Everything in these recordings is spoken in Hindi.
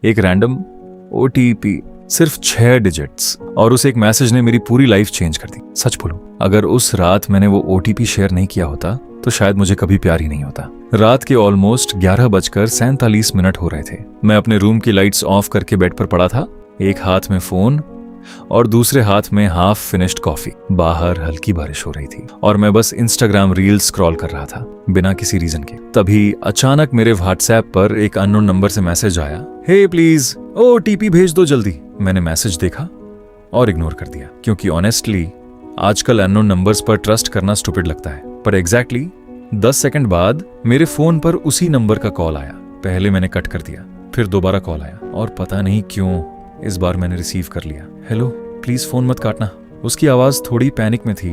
एक रैंडम ओटीपी, सिर्फ 6 डिजिट्स, और उस एक मैसेज ने मेरी पूरी लाइफ चेंज कर दी। सच बोलूं, अगर उस रात मैंने वो ओटीपी शेयर नहीं किया होता तो शायद मुझे कभी प्यार ही नहीं होता। रात के ऑलमोस्ट 11:47 हो रहे थे। मैं अपने रूम की लाइट्स ऑफ करके बेड पर पड़ा था, एक हाथ में फोन और दूसरे हाथ में हाफ फिनिश्ड कॉफी। बाहर हल्की बारिश हो रही थी और मैं बस इंस्टाग्राम रील्स स्क्रॉल कर रहा था बिना किसी रीजन के। तभी अचानक मेरे व्हाट्सएप पर एक अननोन नंबर से मैसेज आया, हे प्लीज ओटीपी भेज दो जल्दी। मैंने मैसेज देखा और इग्नोर कर दिया, क्योंकि ऑनेस्टली आजकल अननोन नंबर्स पर ट्रस्ट करना स्टूपिड लगता है। पर एग्जैक्टली 10 सेकंड बाद मेरे फोन पर उसी नंबर का कॉल आया। पहले मैंने कट कर दिया, फिर दोबारा कॉल आया और पता नहीं क्यों इस बार मैंने रिसीव कर लिया। हेलो, प्लीज फोन मत काटना। उसकी आवाज थोड़ी पैनिक में थी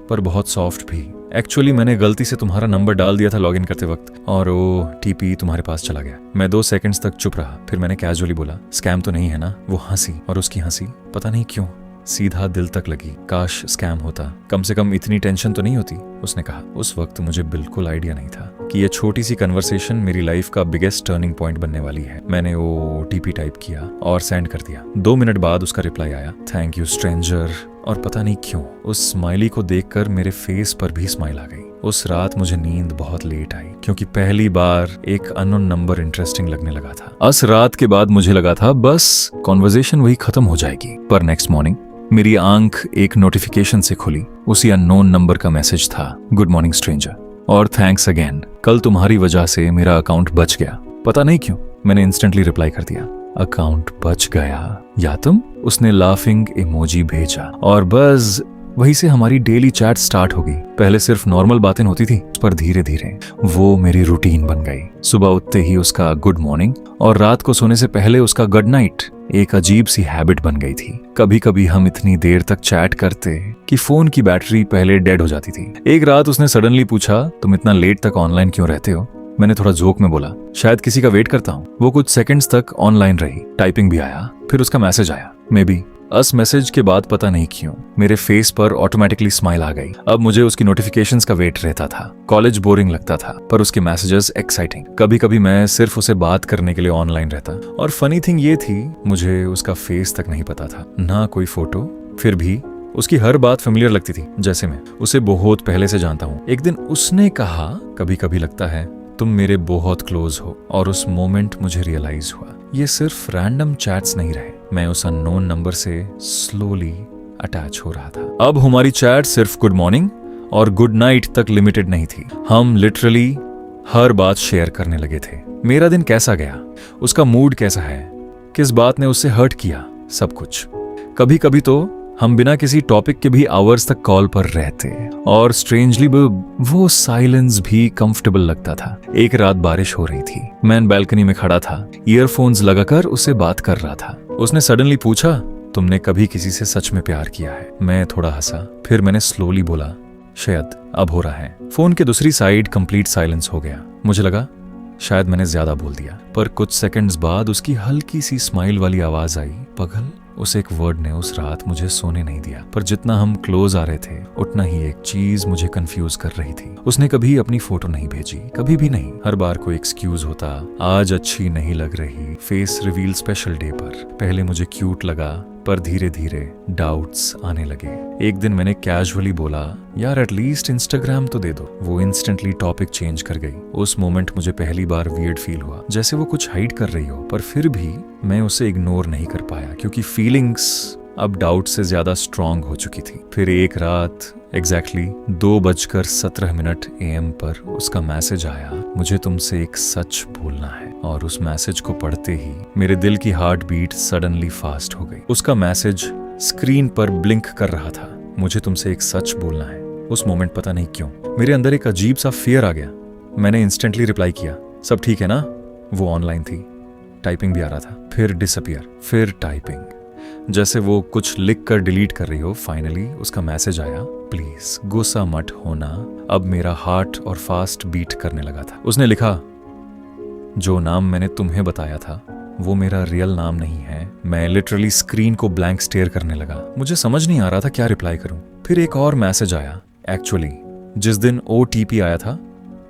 पर बहुत सॉफ्ट भी। एक्चुअली मैंने गलती से तुम्हारा नंबर डाल दिया था लॉगिन करते वक्त और ओटीपी तुम्हारे पास चला गया। मैं 2 सेकंड्स तक चुप रहा, फिर मैंने कैजुअली बोला, स्कैम तो नहीं है ना? वो हंसी, और उसकी हंसी पता नहीं क्यों सीधा दिल तक लगी। काश स्कैम होता, कम से कम इतनी टेंशन तो नहीं होती, उसने कहा। उस वक्त मुझे बिल्कुल आइडिया नहीं था कि ये छोटी सी कन्वर्सेशन मेरी लाइफ का बिगेस्ट टर्निंग पॉइंट बनने वाली है। मैंने वो ओटीपी टाइप किया और सेंड कर दिया। 2 मिनट बाद उसका रिप्लाई आया, थैंक यू स्ट्रेंजर। और पता नहीं क्यों उस स्माइली को देखकर मेरे फेस पर भी स्माइल आ गई। उस रात मुझे नींद बहुत लेट आई, क्योंकि पहली बार एक अननोन नंबर इंटरेस्टिंग लगने लगा था। उस रात के बाद मुझे लगा था बस कॉन्वर्सेशन वही खत्म हो जाएगी। पर नेक्स्ट मॉर्निंग मेरी आंख एक नोटिफिकेशन से खुली। उसी अननोन नंबर का मैसेज था, गुड मॉर्निंग स्ट्रेंजर और थैंक्स अगेन, कल तुम्हारी वजह से मेरा अकाउंट बच गया। पता नहीं क्यों मैंने इंस्टेंटली रिप्लाई कर दिया, अकाउंट बच गया या तुम? उसने लाफिंग इमोजी भेजा और बस वहीं से हमारी डेली चैट स्टार्ट हो गई। पहले सिर्फ नॉर्मल बातें होती थी, पर धीरे धीरे वो मेरी रूटीन बन गई। सुबह उठते ही उसका गुड मॉर्निंग और रात को सोने से पहले उसका गुड नाइट एक अजीब सी हैबिट बन गई थी। कभी कभी हम इतनी देर तक चैट करते कि फोन की बैटरी पहले डेड हो जाती थी। एक रात उसने सडनली पूछा, तुम इतना लेट तक ऑनलाइन क्यों रहते हो? मैंने थोड़ा जोक में बोला, शायद किसी का वेट करता हूँ। वो कुछ सेकंड्स तक ऑनलाइन रही, टाइपिंग भी आया, फिर उसका मैसेज आया। मे बी उस मैसेज के बाद पता नहीं क्यों मेरे फेस पर ऑटोमेटिकली स्माइल आ गई। अब मुझे उसकी नोटिफिकेशंस का वेट रहता था। कॉलेज बोरिंग लगता था पर उसके मैसेजेस एक्साइटिंग। कभी कभी मैं सिर्फ उसे बात करने के लिए ऑनलाइन रहता और फनी थिंग ये थी, मुझे उसका फेस तक नहीं पता था, ना कोई फोटो। फिर भी उसकी हर बात फेमिलियर लगती थी, जैसे मैं उसे बहुत पहले से जानता हूँ। एक दिन उसने कहा, कभी कभी लगता है तुम मेरे बहुत क्लोज हो, और उस मोमेंट मुझे रियलाइज हुआ ये सिर्फ रैंडम चैट्स नहीं रहे, मैं उस अननोन नंबर से स्लोली अटैच हो रहा था। अब हमारी चैट सिर्फ गुड मॉर्निंग और गुड नाइट तक लिमिटेड नहीं थी, हम लिटरली हर बात शेयर करने लगे थे। मेरा दिन कैसा गया, उसका मूड कैसा है, किस बात ने उससे हर्ट किया, सब कुछ। कभी कभी तो हम बिना किसी टॉपिक के भी आवर्स तक कॉल पर रहते और स्ट्रेंजली वो साइलेंस भी कंफर्टेबल लगता था। एक रात बारिश हो रही थी, मैं बालकनी में खड़ा था, ईयरफोन्स लगाकर उससे बात कर रहा था। उसने सडनली पूछा, तुमने कभी किसी से सच में प्यार किया है? मैं थोड़ा हंसा, फिर मैंने स्लोली बोला, शायद अब हो रहा है। फोन के दूसरी साइड कंप्लीट साइलेंस हो गया। मुझे लगा शायद मैंने ज्यादा बोल दिया, पर कुछ सेकंड्स बाद उसकी हल्की सी स्माइल वाली आवाज आई, पगल। उस एक वर्ड ने उस रात मुझे सोने नहीं दिया, पर जितना हम क्लोज आ रहे थे उतना ही एक चीज मुझे कंफ्यूज कर रही थी। उसने कभी अपनी फोटो नहीं भेजी, कभी भी नहीं। हर बार कोई एक्सक्यूज होता, आज अच्छी नहीं लग रही, फेस रिवील स्पेशल डे पर। पहले मुझे क्यूट लगा, पर धीरे धीरे डाउट्स आने लगे। एक दिन मैंने कैजुअली बोला, यार एटलीस्ट इंस्टाग्राम तो दे दो। वो इंस्टेंटली टॉपिक चेंज कर गई। उस मोमेंट मुझे पहली बार वियर्ड फील हुआ, जैसे वो कुछ हाइड कर रही हो, पर फिर भी मैं उसे इग्नोर नहीं कर पाया, क्योंकि फीलिंग्स अब डाउट से ज्यादा स्ट्रांग हो चुकी थी। फिर एक रात एग्जैक्टली 2:17 AM पर उसका मैसेज आया, मुझे तुमसे एक सच बोलना है। और उस मैसेज को पढ़ते ही मेरे दिल की हार्ट बीट सडनली फास्ट हो गई। उसका मैसेज स्क्रीन पर ब्लिंक कर रहा था, मुझे तुमसे एक सच बोलना है। उस मोमेंट पता नहीं क्यों मेरे अंदर एक अजीब सा फियर आ गया। मैंने इंस्टेंटली रिप्लाई किया, सब ठीक है ना? वो ऑनलाइन थी, टाइपिंग भी आ रहा था। फिर डिसअपियर, फिर टाइपिंग, जैसे वो कुछ लिख कर डिलीट कर रही हो। फाइनली उसका मैसेज आया, प्लीज गुस्सा मत होना। अब मेरा हार्ट और फास्ट बीट करने लगा था। उसने लिखा, जो नाम मैंने तुम्हें बताया था वो मेरा रियल नाम नहीं है। मैं लिटरली स्क्रीन को ब्लैंक स्टेयर करने लगा। मुझे समझ नहीं आ रहा था क्या रिप्लाई करूं। फिर एक और मैसेज आया। एक्चुअली जिस दिन OTP आया था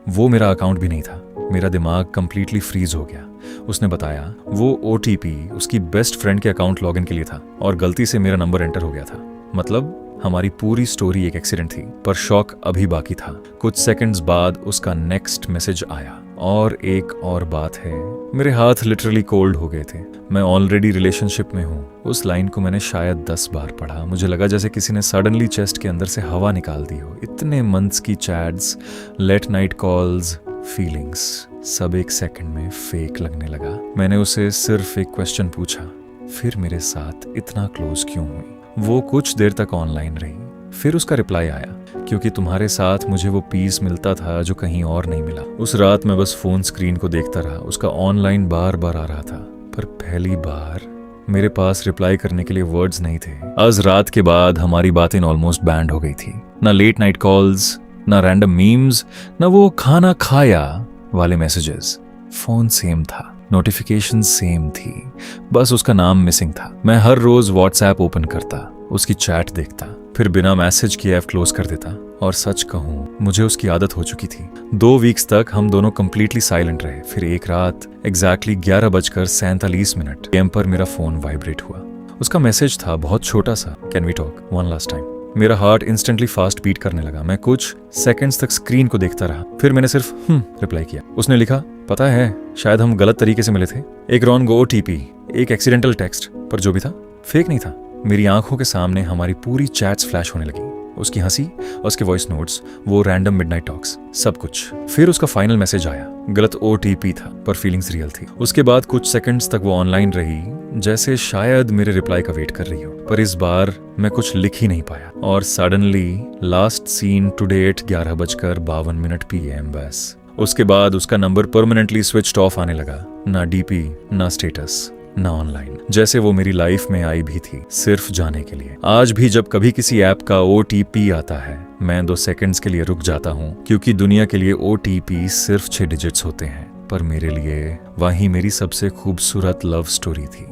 वो मेरा अकाउंट भी नहीं था। मेरा दिमाग कंप्लीटली फ्रीज हो गया। उसने बताया वो OTP उसकी बेस्ट फ्रेंड के अकाउंट लॉगिन के लिए था और गलती से मेरा नंबर एंटर हो गया था। मतलब हमारी पूरी स्टोरी एक एक्सीडेंट थी, पर शॉक अभी बाकी था। कुछ सेकंड्स बाद उसका नेक्स्ट मैसेज आया, और एक और बात है, मेरे हाथ लिटरली कोल्ड हो गए थे। मैं ऑलरेडी रिलेशनशिप में हूँ। उस लाइन को मैंने शायद 10 बार पढ़ा। मुझे लगा जैसे किसी ने सडनली चेस्ट के अंदर से हवा निकाल दी हो। इतने मंथ्स की chats, late night calls, feelings, सब एक सेकंड में फेक लगने लगा। मैंने उसे सिर्फ एक क्वेश्चन पूछा, फिर मेरे साथ इतना क्लोज क्यों हुई? वो कुछ देर तक ऑनलाइन रही, फिर उसका रिप्लाई आया, क्योंकि तुम्हारे साथ मुझे वो पीस मिलता था जो कहीं और नहीं मिला। उस रात मैं बस फोन स्क्रीन को देखता रहा। उसका ऑनलाइन बार बार आ रहा था, पर पहली बार मेरे पास रिप्लाई करने के लिए वर्ड्स नहीं थे। आज रात के बाद हमारी बातें ऑलमोस्ट बैंड हो गई थी। ना लेट नाइट कॉल्स, ना रैंडम मीम्स, ना वो खाना खाया वाले मैसेजेस। फोन सेम था, नोटिफिकेशन सेम थी, बस उसका नाम मिसिंग था। मैं हर रोज व्हाट्सएप ओपन करता, उसकी चैट देखता, फिर बिना मैसेज किए ऐप क्लोज कर देता। और सच कहूं, मुझे उसकी आदत हो चुकी थी। 2 वीक्स तक हम दोनों कंप्लीटली साइलेंट रहे। फिर एक रात एग्जैक्टली 11:47 PM पर मेरा फोन वाइब्रेट हुआ। उसका मैसेज था बहुत छोटा सा, can we talk one last time. मेरा हार्ट इंस्टेंटली फास्ट बीट करने लगा। मैं कुछ सेकंड्स तक स्क्रीन को देखता रहा, फिर मैंने सिर्फ रिप्लाई किया। उसने लिखा, पता है शायद हम गलत तरीके से मिले थे। एक रॉन्ग OTP, एक एक्सीडेंटल टेक्स्ट, पर जो भी था फेक नहीं था। मेरी आंखों के सामने हमारी पूरी चैट्स फ्लैश होने लगी। उसकी हंसी, उसके वॉइस नोट्स, वो रैंडम मिडनाइट टॉक्स, सब कुछ। फिर उसका फाइनल मैसेज आया। गलत OTP था, पर फीलिंग्स रियल थी। उसके बाद कुछ सेकंड्स तक वो ऑनलाइन रही, जैसे शायद मेरे रिप्लाई का वेट कर रही हो, पर इस बार मैं कुछ लिख ही नहीं पाया। और suddenly last seen today at 11:52 PM बस। उसके बाद उसका नंबर परमानेंटली स्विच्ड ऑफ आने लगा। ना DP, ना स्टेटस, ना ऑनलाइन। जैसे वो मेरी लाइफ में आई भी थी सिर्फ जाने के लिए। आज भी जब कभी किसी ऐप का OTP आता है, मैं 2 सेकंड्स के लिए रुक जाता हूँ, क्योंकि दुनिया के लिए OTP सिर्फ 6 डिजिट्स होते हैं, पर मेरे लिए वही मेरी सबसे खूबसूरत लव स्टोरी थी।